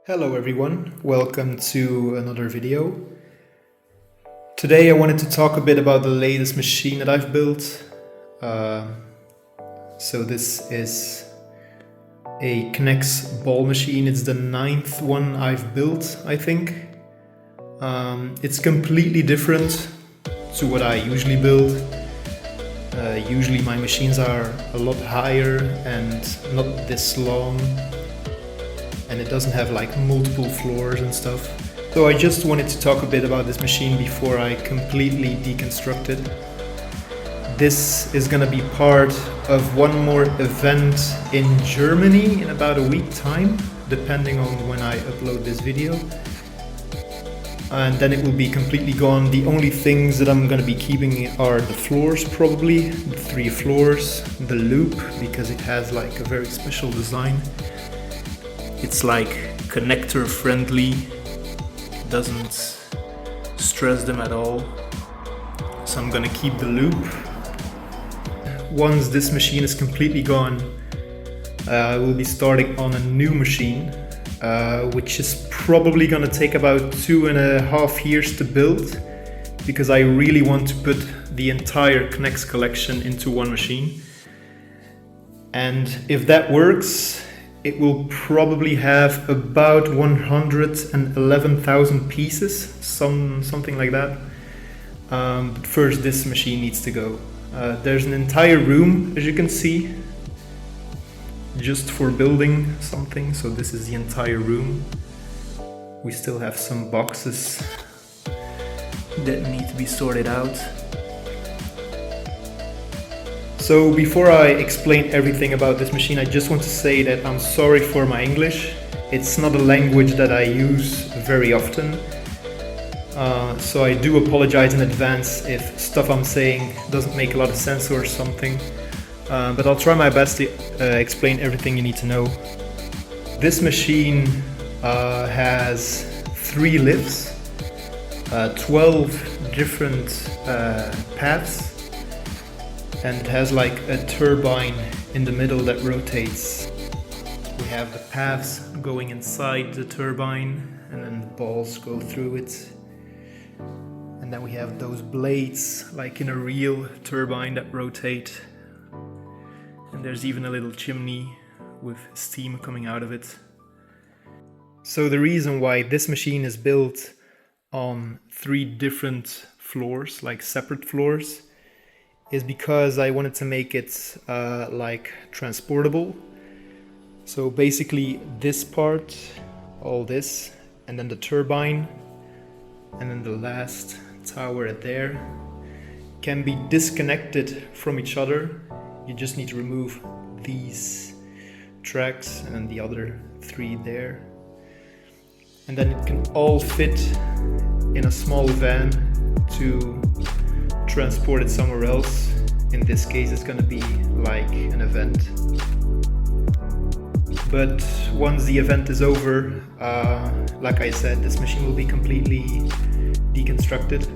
Hello everyone, welcome to another video. Today I wanted to talk a bit about the latest machine that I've built. So this is a Knex ball machine. It's the 9th one I've built, I think. It's completely different to what I usually build. Usually my machines are a lot higher and not this long. And it doesn't have like multiple floors and stuff. So I just wanted to talk a bit about this machine before I completely deconstruct it. This is gonna be part of one more event in Germany in about a week time, depending on when I upload this video. And then it will be completely gone. The only things that I'm gonna be keeping are the floors, probably, the 3 floors, the loop, because it has like a very special design. It's like connector friendly, doesn't stress them at all. So I'm gonna keep the loop. Once this machine is completely gone, I will be starting on a new machine, which is probably gonna take about 2.5 years to build, because I really want to put the entire Knex collection into one machine. And if that works, it will probably have about 111,000 pieces, something like that. But first this machine needs to go. There's an entire room, as you can see, just for building something. So this is the entire room. We still have some boxes that need to be sorted out. So before I explain everything about this machine, I just want to say that I'm sorry for my English. It's not a language that I use very often. So I do apologize in advance if stuff I'm saying doesn't make a lot of sense or something. But I'll try my best to explain everything you need to know. This machine has 3 lifts, 12 different paths. And it has like a turbine in the middle that rotates. We have the paths going inside the turbine, and then the balls go through it. And then we have those blades, like in a real turbine, that rotate. And there's even a little chimney with steam coming out of it. So the reason why this machine is built on 3 different floors, like separate floors, is because I wanted to make it like transportable. So basically this part, all this, and then the turbine, and then the last tower there can be disconnected from each other. You just need to remove these tracks and the other 3 there. And then it can all fit in a small van to transport it somewhere else. In this case it's gonna be like an event. But once the event is over, like I said, this machine will be completely deconstructed.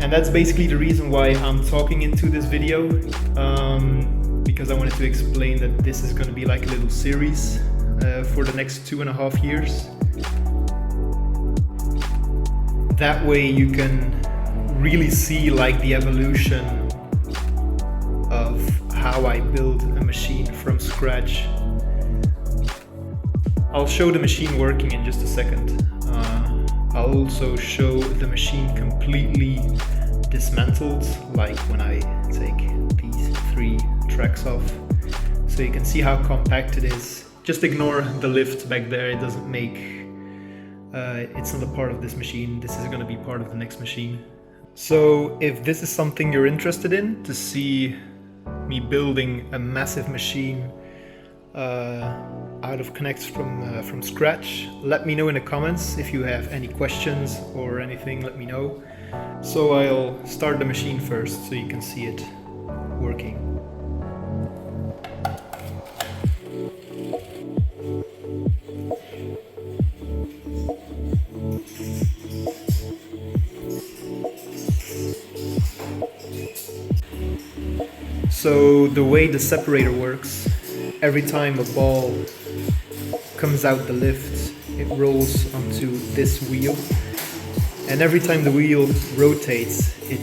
And that's basically the reason why I'm talking into this video, because I wanted to explain that this is gonna be like a little series for the next 2.5 years. That way you can really see like the evolution of how I build a machine from scratch. I'll show the machine working in just a second. I'll also show the machine completely dismantled, like when I take these 3 tracks off. So you can see how compact it is. Just ignore the lift back there, it doesn't make... it's not a part of this machine. This is going to be part of the next machine. So if this is something you're interested in, to see me building a massive machine out of Knex from scratch, let me know in the comments. If you have any questions or anything, let me know. So I'll start the machine first so you can see it working. So the way the separator works, every time a ball comes out the lift, it rolls onto this wheel, and every time the wheel rotates, it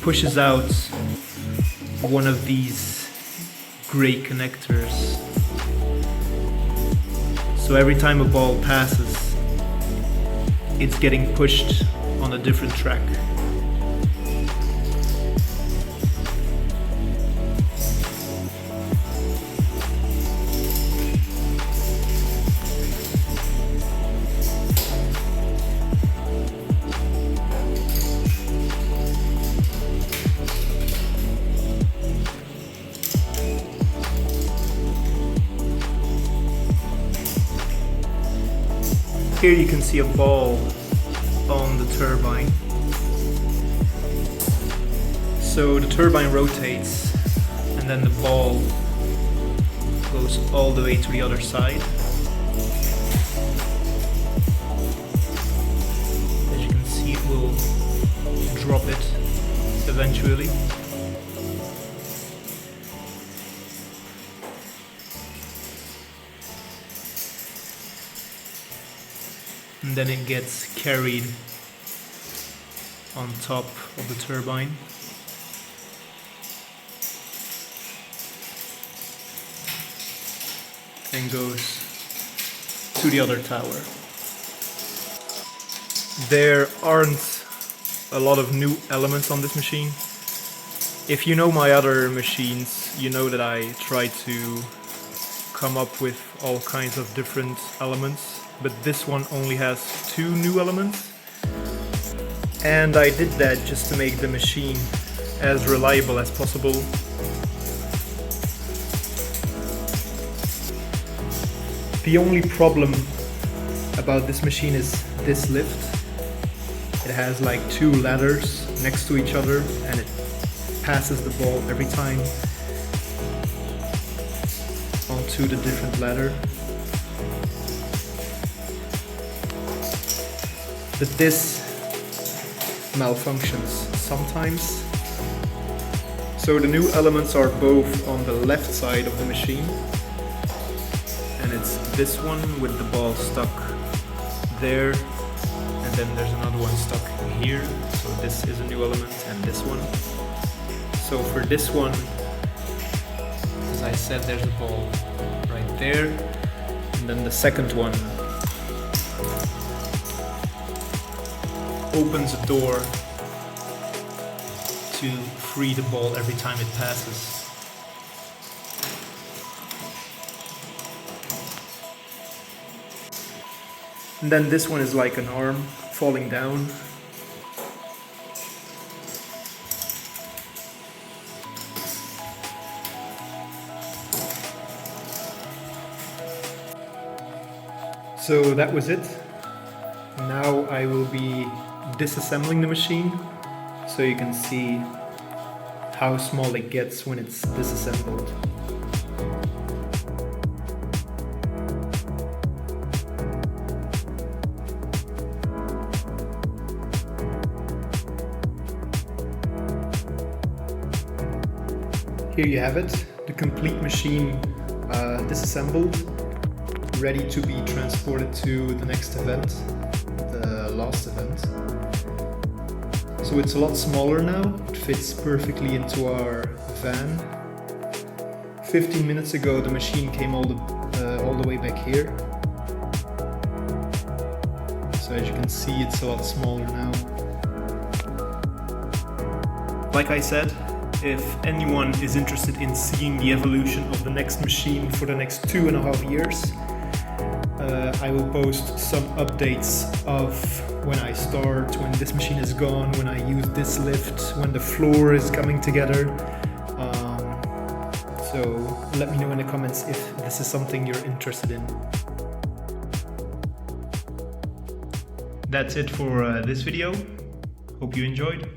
pushes out one of these gray connectors. So every time a ball passes, it's getting pushed on a different track. Here you can see a ball on the turbine. So the turbine rotates and then the ball goes all the way to the other side. As you can see, it will drop it eventually. And then it gets carried on top of the turbine. And goes to the other tower. There aren't a lot of new elements on this machine. If you know my other machines, you know that I try to come up with all kinds of different elements. But this one only has 2 new elements, and I did that just to make the machine as reliable as possible. The only problem about this machine is this lift. It has like 2 ladders next to each other, and it passes the ball every time onto the different ladder. But this malfunctions sometimes. So the new elements are both on the left side of the machine, and it's this one with the ball stuck there, and then there's another one stuck here. So this is a new element, and this one. So for this one, as I said, there's a ball right there, and then the second one opens a door to free the ball every time it passes. And then this one is like an arm falling down. So that was it. Now I will be disassembling the machine so you can see how small it gets when it's disassembled. Here you have it, the complete machine disassembled, ready to be transported to the next event, the last event. So it's a lot smaller now, it fits perfectly into our van. 15 minutes ago the machine came all the way back here. So as you can see, it's a lot smaller now. Like I said, if anyone is interested in seeing the evolution of the Knex machine for the next 2.5 years, I will post some updates of when I start, when this machine is gone, when I use this lift, when the floor is coming together. So let me know in the comments if this is something you're interested in. That's it for this video. Hope you enjoyed.